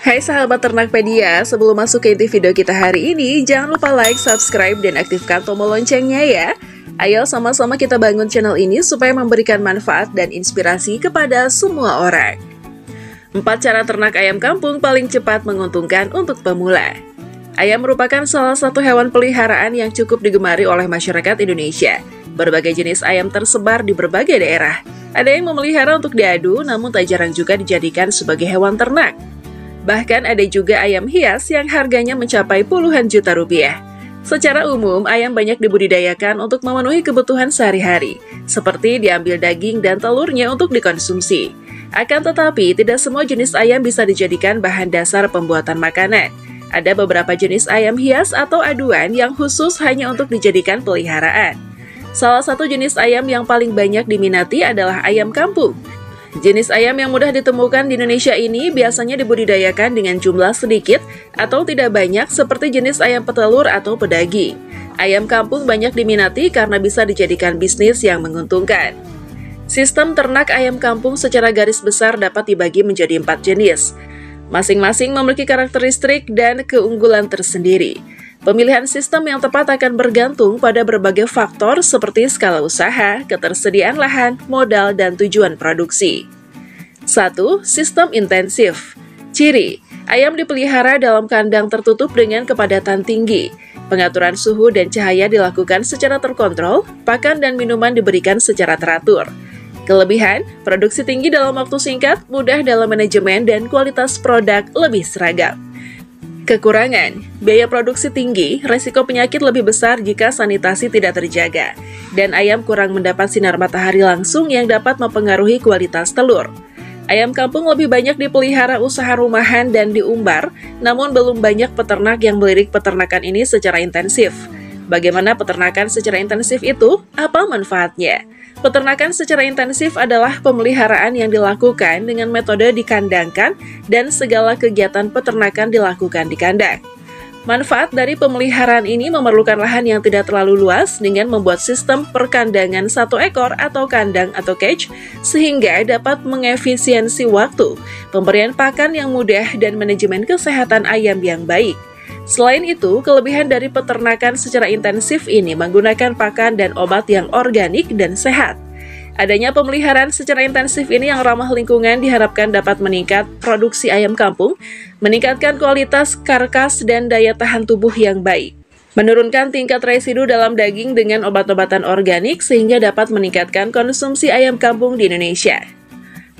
Hai sahabat Ternakpedia, sebelum masuk ke inti video kita hari ini, jangan lupa like, subscribe, dan aktifkan tombol loncengnya ya. Ayo sama-sama kita bangun channel ini supaya memberikan manfaat dan inspirasi kepada semua orang. 4 cara ternak ayam kampung paling cepat menguntungkan untuk pemula. Ayam merupakan salah satu hewan peliharaan yang cukup digemari oleh masyarakat Indonesia. Berbagai jenis ayam tersebar di berbagai daerah. Ada yang memelihara untuk diadu, namun tak jarang juga dijadikan sebagai hewan ternak. Bahkan ada juga ayam hias yang harganya mencapai puluhan juta rupiah. Secara umum, ayam banyak dibudidayakan untuk memenuhi kebutuhan sehari-hari, seperti diambil daging dan telurnya untuk dikonsumsi. Akan tetapi, tidak semua jenis ayam bisa dijadikan bahan dasar pembuatan makanan. Ada beberapa jenis ayam hias atau aduan yang khusus hanya untuk dijadikan peliharaan. Salah satu jenis ayam yang paling banyak diminati adalah ayam kampung. Jenis ayam yang mudah ditemukan di Indonesia ini biasanya dibudidayakan dengan jumlah sedikit atau tidak banyak seperti jenis ayam petelur atau pedaging. Ayam kampung banyak diminati karena bisa dijadikan bisnis yang menguntungkan. Sistem ternak ayam kampung secara garis besar dapat dibagi menjadi 4 jenis. Masing-masing memiliki karakteristik dan keunggulan tersendiri. Pemilihan sistem yang tepat akan bergantung pada berbagai faktor seperti skala usaha, ketersediaan lahan, modal, dan tujuan produksi. 1. Sistem intensif. Ciri: ayam dipelihara dalam kandang tertutup dengan kepadatan tinggi. Pengaturan suhu dan cahaya dilakukan secara terkontrol, pakan dan minuman diberikan secara teratur. Kelebihan: produksi tinggi dalam waktu singkat, mudah dalam manajemen, dan kualitas produk lebih seragam. Kekurangan: biaya produksi tinggi, resiko penyakit lebih besar jika sanitasi tidak terjaga, dan ayam kurang mendapat sinar matahari langsung yang dapat mempengaruhi kualitas telur. Ayam kampung lebih banyak dipelihara usaha rumahan dan diumbar, namun belum banyak peternak yang melirik peternakan ini secara intensif. Bagaimana peternakan secara intensif itu? Apa manfaatnya? Peternakan secara intensif adalah pemeliharaan yang dilakukan dengan metode dikandangkan dan segala kegiatan peternakan dilakukan di kandang. Manfaat dari pemeliharaan ini memerlukan lahan yang tidak terlalu luas dengan membuat sistem perkandangan satu ekor atau kandang atau cage sehingga dapat mengefisiensi waktu, pemberian pakan yang mudah, dan manajemen kesehatan ayam yang baik. Selain itu, kelebihan dari peternakan secara intensif ini menggunakan pakan dan obat yang organik dan sehat. Adanya pemeliharaan secara intensif ini yang ramah lingkungan diharapkan dapat meningkat produksi ayam kampung, meningkatkan kualitas karkas dan daya tahan tubuh yang baik, menurunkan tingkat residu dalam daging dengan obat-obatan organik sehingga dapat meningkatkan konsumsi ayam kampung di Indonesia.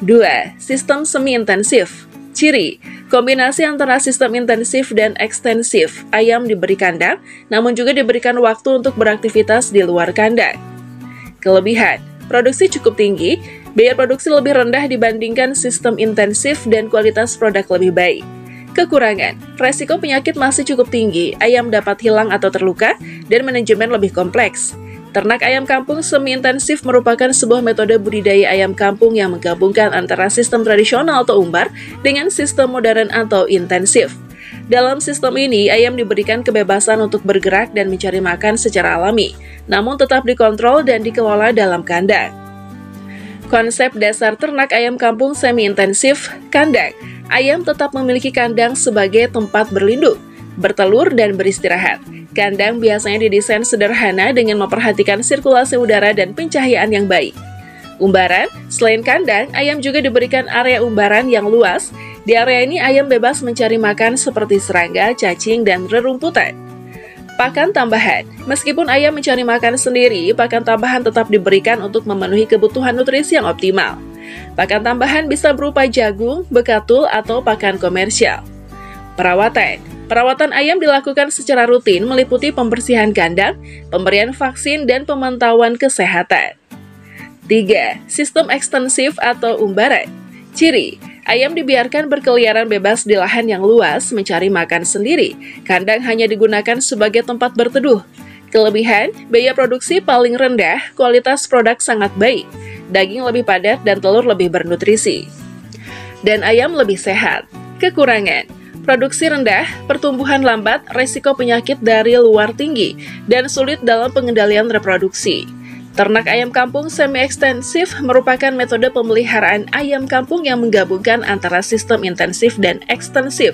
2. Sistem semi-intensif. Ciri: kombinasi antara sistem intensif dan ekstensif. Ayam diberi kandang, namun juga diberikan waktu untuk beraktivitas di luar kandang. Kelebihan: produksi cukup tinggi, biaya produksi lebih rendah dibandingkan sistem intensif, dan kualitas produk lebih baik. Kekurangan: resiko penyakit masih cukup tinggi, ayam dapat hilang atau terluka, dan manajemen lebih kompleks. Ternak ayam kampung semi-intensif merupakan sebuah metode budidaya ayam kampung yang menggabungkan antara sistem tradisional atau umbar dengan sistem modern atau intensif. Dalam sistem ini, ayam diberikan kebebasan untuk bergerak dan mencari makan secara alami, namun tetap dikontrol dan dikelola dalam kandang. Konsep dasar ternak ayam kampung semi-intensif: kandang. Ayam tetap memiliki kandang sebagai tempat berlindung, bertelur, dan beristirahat. Kandang biasanya didesain sederhana dengan memperhatikan sirkulasi udara dan pencahayaan yang baik. Umbaran: selain kandang, ayam juga diberikan area umbaran yang luas. Di area ini ayam bebas mencari makan seperti serangga, cacing, dan rerumputan. Pakan tambahan: meskipun ayam mencari makan sendiri, pakan tambahan tetap diberikan untuk memenuhi kebutuhan nutrisi yang optimal. Pakan tambahan bisa berupa jagung, bekatul, atau pakan komersial. Perawatan ayam dilakukan secara rutin meliputi pembersihan kandang, pemberian vaksin, dan pemantauan kesehatan. 3. Sistem ekstensif atau umbaran. Ciri: ayam dibiarkan berkeliaran bebas di lahan yang luas, mencari makan sendiri. Kandang hanya digunakan sebagai tempat berteduh. Kelebihan: biaya produksi paling rendah, kualitas produk sangat baik, daging lebih padat dan telur lebih bernutrisi, dan ayam lebih sehat. Kekurangan: produksi rendah, pertumbuhan lambat, resiko penyakit dari luar tinggi, dan sulit dalam pengendalian reproduksi. Ternak ayam kampung semi-ekstensif merupakan metode pemeliharaan ayam kampung yang menggabungkan antara sistem intensif dan ekstensif.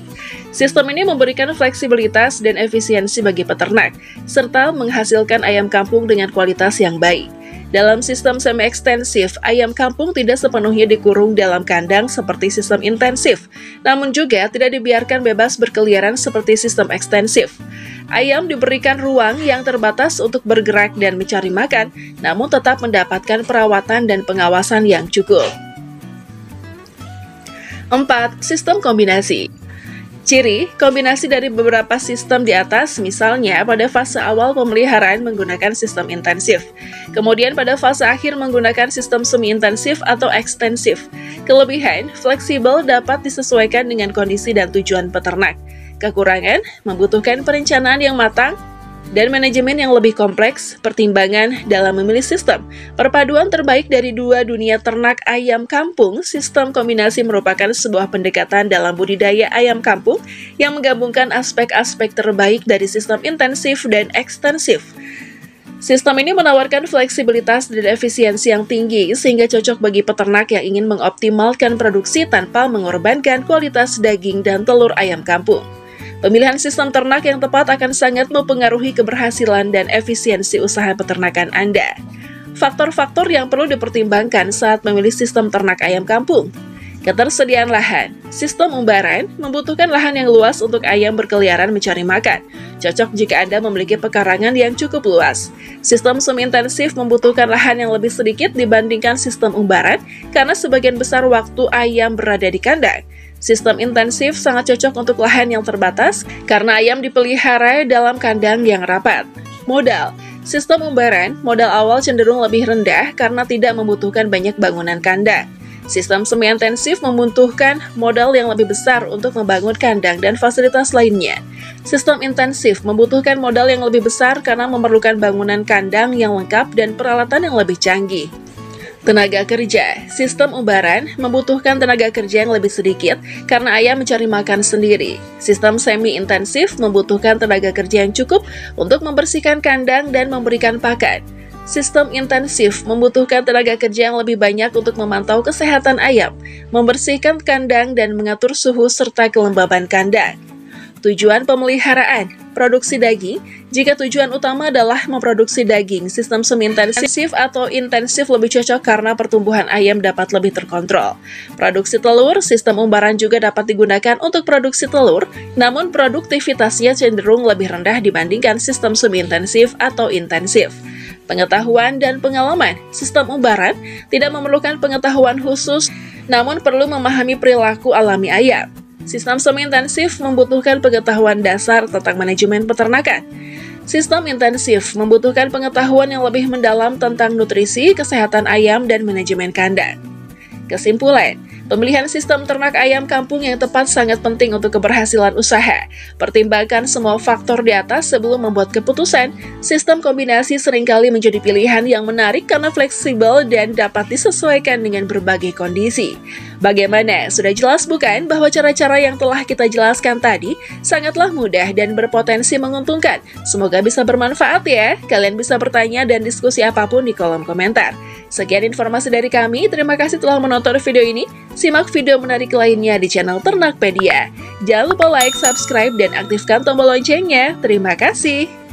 Sistem ini memberikan fleksibilitas dan efisiensi bagi peternak, serta menghasilkan ayam kampung dengan kualitas yang baik. Dalam sistem semi-ekstensif, ayam kampung tidak sepenuhnya dikurung dalam kandang seperti sistem intensif, namun juga tidak dibiarkan bebas berkeliaran seperti sistem ekstensif. Ayam diberikan ruang yang terbatas untuk bergerak dan mencari makan, namun tetap mendapatkan perawatan dan pengawasan yang cukup. 4. Sistem kombinasi. Ciri, kombinasi dari beberapa sistem di atas, misalnya pada fase awal pemeliharaan menggunakan sistem intensif, kemudian pada fase akhir menggunakan sistem semi-intensif atau ekstensif. Kelebihan, fleksibel dapat disesuaikan dengan kondisi dan tujuan peternak. Kekurangan, membutuhkan perencanaan yang matang dan manajemen yang lebih kompleks. Pertimbangan dalam memilih sistem, perpaduan terbaik dari dua dunia ternak ayam kampung. Sistem kombinasi merupakan sebuah pendekatan dalam budidaya ayam kampung yang menggabungkan aspek-aspek terbaik dari sistem intensif dan ekstensif. Sistem ini menawarkan fleksibilitas dan efisiensi yang tinggi sehingga cocok bagi peternak yang ingin mengoptimalkan produksi tanpa mengorbankan kualitas daging dan telur ayam kampung. Pemilihan sistem ternak yang tepat akan sangat mempengaruhi keberhasilan dan efisiensi usaha peternakan Anda. Faktor-faktor yang perlu dipertimbangkan saat memilih sistem ternak ayam kampung. Ketersediaan lahan. Sistem umbaran membutuhkan lahan yang luas untuk ayam berkeliaran mencari makan. Cocok jika Anda memiliki pekarangan yang cukup luas. Sistem semi-intensif membutuhkan lahan yang lebih sedikit dibandingkan sistem umbaran karena sebagian besar waktu ayam berada di kandang. Sistem intensif sangat cocok untuk lahan yang terbatas karena ayam dipelihara dalam kandang yang rapat. Modal. Sistem umbaran, modal awal cenderung lebih rendah karena tidak membutuhkan banyak bangunan kandang. Sistem semi-intensif membutuhkan modal yang lebih besar untuk membangun kandang dan fasilitas lainnya. Sistem intensif membutuhkan modal yang lebih besar karena memerlukan bangunan kandang yang lengkap dan peralatan yang lebih canggih. Tenaga kerja. Sistem umbaran membutuhkan tenaga kerja yang lebih sedikit karena ayam mencari makan sendiri. Sistem semi-intensif membutuhkan tenaga kerja yang cukup untuk membersihkan kandang dan memberikan pakan. Sistem intensif membutuhkan tenaga kerja yang lebih banyak untuk memantau kesehatan ayam, membersihkan kandang dan mengatur suhu serta kelembaban kandang. Tujuan pemeliharaan, produksi daging. Jika tujuan utama adalah memproduksi daging, sistem semi-intensif atau intensif lebih cocok karena pertumbuhan ayam dapat lebih terkontrol. Produksi telur, sistem umbaran juga dapat digunakan untuk produksi telur, namun produktivitasnya cenderung lebih rendah dibandingkan sistem semi-intensif atau intensif. Pengetahuan dan pengalaman. Sistem umbaran tidak memerlukan pengetahuan khusus, namun perlu memahami perilaku alami ayam. Sistem semi-intensif membutuhkan pengetahuan dasar tentang manajemen peternakan. Sistem intensif membutuhkan pengetahuan yang lebih mendalam tentang nutrisi, kesehatan ayam, dan manajemen kandang. Kesimpulan, pemilihan sistem ternak ayam kampung yang tepat sangat penting untuk keberhasilan usaha. Pertimbangkan semua faktor di atas sebelum membuat keputusan. Sistem kombinasi seringkali menjadi pilihan yang menarik karena fleksibel dan dapat disesuaikan dengan berbagai kondisi. Bagaimana? Sudah jelas bukan bahwa cara-cara yang telah kita jelaskan tadi sangatlah mudah dan berpotensi menguntungkan? Semoga bisa bermanfaat ya. Kalian bisa bertanya dan diskusi apapun di kolom komentar. Sekian informasi dari kami, terima kasih telah menonton video ini. Simak video menarik lainnya di channel Ternakpedia. Jangan lupa like, subscribe, dan aktifkan tombol loncengnya. Terima kasih.